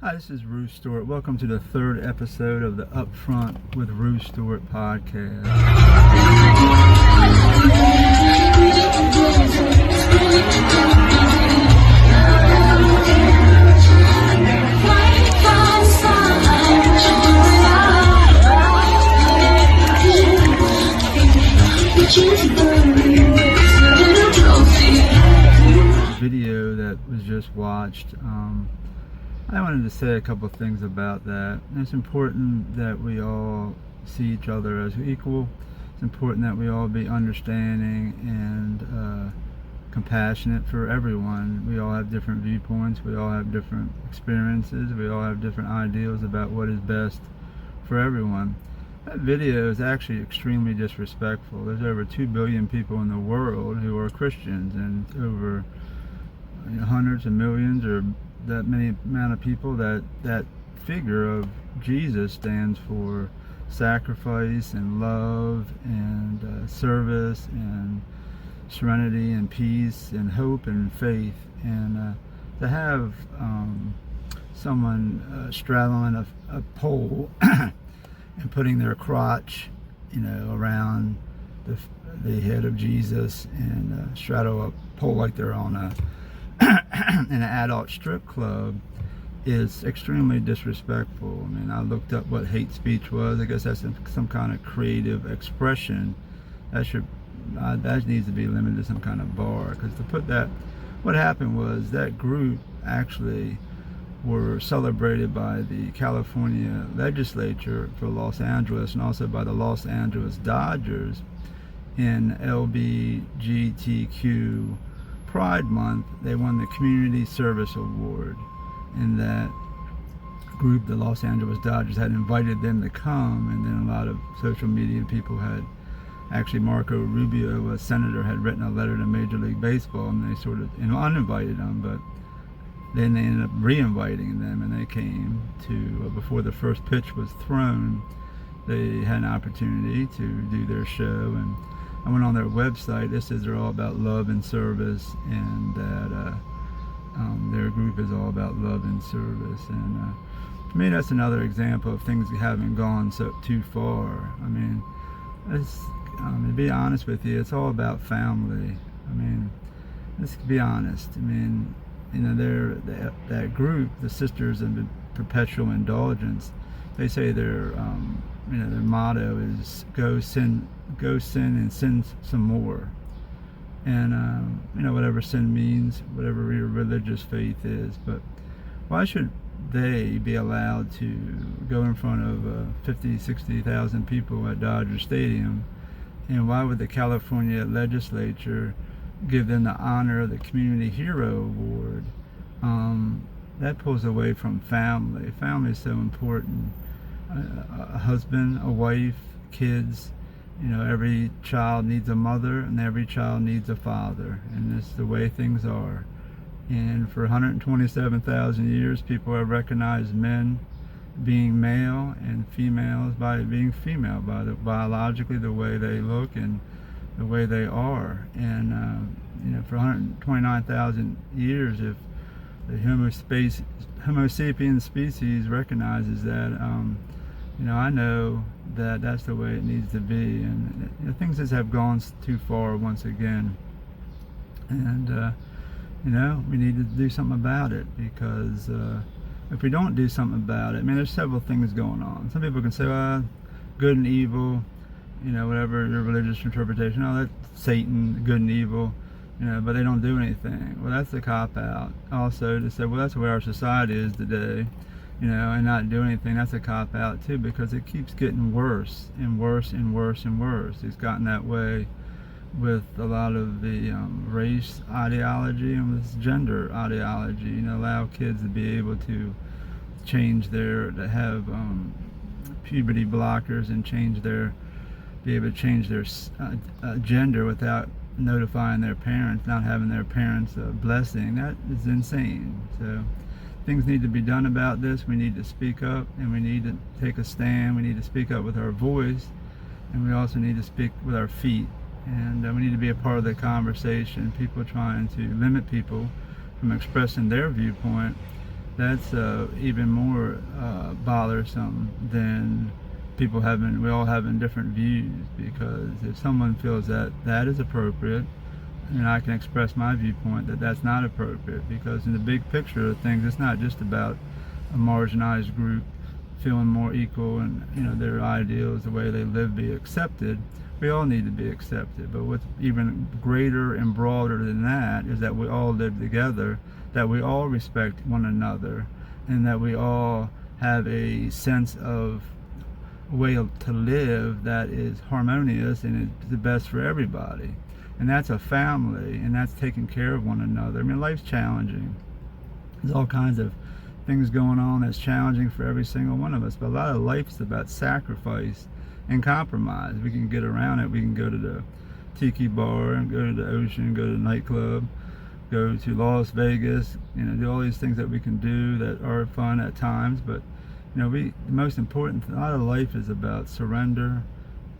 Hi, this is Ruth Stewart. Welcome to the third episode of the Upfront with Ruth Stewart podcast. Video that was just watched. I wanted to say a couple of things about that. It's important that we all see each other as equal. It's important that we all be understanding and compassionate for everyone. We all have different viewpoints. We all have different experiences. We all have different ideals about what is best for everyone. That video is actually extremely disrespectful. There's over 2 billion people in the world who are Christians, and over hundreds of millions or that many amount of people that figure of Jesus stands for sacrifice and love and service and serenity and peace and hope and faith. And to have someone straddling a pole and putting their crotch around the head of Jesus and straddle a pole like they're on in an adult strip club is extremely disrespectful. I mean, I looked up what hate speech was. I guess that's some kind of creative expression that needs to be limited to some kind of bar. Because to put that, what happened was that group actually were celebrated by the California legislature for Los Angeles and also by the Los Angeles Dodgers in LBGTQ Pride Month. They won the Community Service Award, and that group, the Los Angeles Dodgers, had invited them to come, and then a lot of social media people had, actually Marco Rubio, a senator, had written a letter to Major League Baseball, and they sort of uninvited them, but then they ended up re-inviting them, and they came to, before the first pitch was thrown, they had an opportunity to do their show. And I went on their website. It says they're all about love and service, and that their group is all about love and service. And to me, that's another example of things haven't gone too far. I mean, to be honest with you, it's all about family. I mean, let's be honest. I mean, that group, the Sisters of Perpetual Indulgence, they say their motto is go sin and sin some more. And whatever sin means, whatever your religious faith is. But why should they be allowed to go in front of 50,000-60,000 people at Dodger Stadium? And why would the California legislature give them the honor of the Community Hero Award? That pulls away from family. Family is so important. A husband, a wife, kids. Every child needs a mother, and every child needs a father, and that's the way things are. And for 127,000 years, people have recognized men being male and females by being female, biologically the way they look and the way they are. And for 129,000 years, if the Homo sapiens species recognizes that, I know that that's the way it needs to be. And things just have gone too far once again. And we need to do something about it, because if we don't do something about it, I mean, there's several things going on. Some people can say, well, good and evil, whatever your religious interpretation, that's Satan, good and evil, but they don't do anything. Well, that's the cop-out. Also, to say, well, that's where our society is today, and not do anything, that's a cop-out too, because it keeps getting worse and worse and worse and worse. It's gotten that way with a lot of the race ideology and with gender ideology. Allow kids to be able to to have puberty blockers and be able to change their gender without notifying their parents, not having their parents' blessing. That is insane. So things need to be done about this. We need to speak up, and we need to take a stand. We need to speak up with our voice, and we also need to speak with our feet. And we need to be a part of the conversation. People trying to limit people from expressing their viewpoint that's even more bothersome than we all having different views, because if someone feels that that is appropriate, and I can express my viewpoint that that's not appropriate, because in the big picture of things, it's not just about a marginalized group feeling more equal and their ideals, the way they live, be accepted. We all need to be accepted, but what's even greater and broader than that is that we all live together, that we all respect one another, and that we all have a sense of way to live that is harmonious and is the best for everybody. And that's a family, and that's taking care of one another. I mean, life's challenging. There's all kinds of things going on that's challenging for every single one of us, but a lot of life is about sacrifice and compromise. We can get around it. We can go to the tiki bar and go to the ocean, go to the nightclub, go to Las Vegas, do all these things that we can do that are fun at times. But the most important thing, a lot of life is about surrender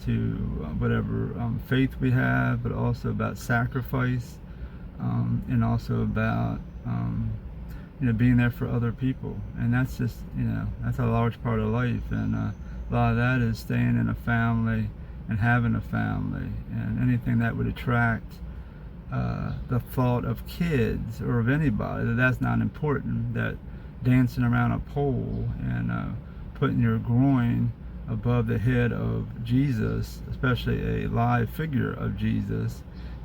to whatever faith we have, but also about sacrifice, and also about being there for other people. And that's just that's a large part of life. And a lot of that is staying in a family and having a family, and anything that would attract the thought of kids or of anybody that's not important, that dancing around a pole and putting your groin above the head of Jesus, especially a live figure of Jesus,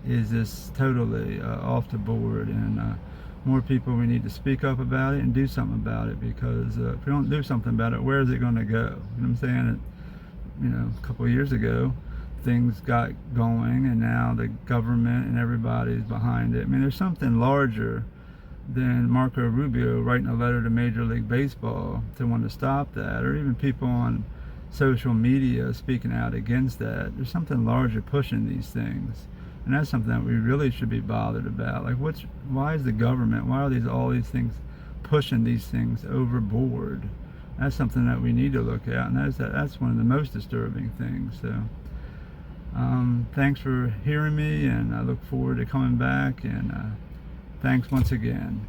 is just totally off the board. And more people, we need to speak up about it and do something about it, because if we don't do something about it, where is it going to go? You know what I'm saying? A couple of years ago, things got going, and now the government and everybody's behind it. I mean, there's something larger than Marco Rubio writing a letter to Major League Baseball to want to stop that, or even people on social media speaking out against that. There's something larger pushing these things, and that's something that we really should be bothered about. Like, why is the government, why are all these things pushing these things overboard? That's something that we need to look at, and that's one of the most disturbing things. So thanks for hearing me, and I look forward to coming back, and thanks once again.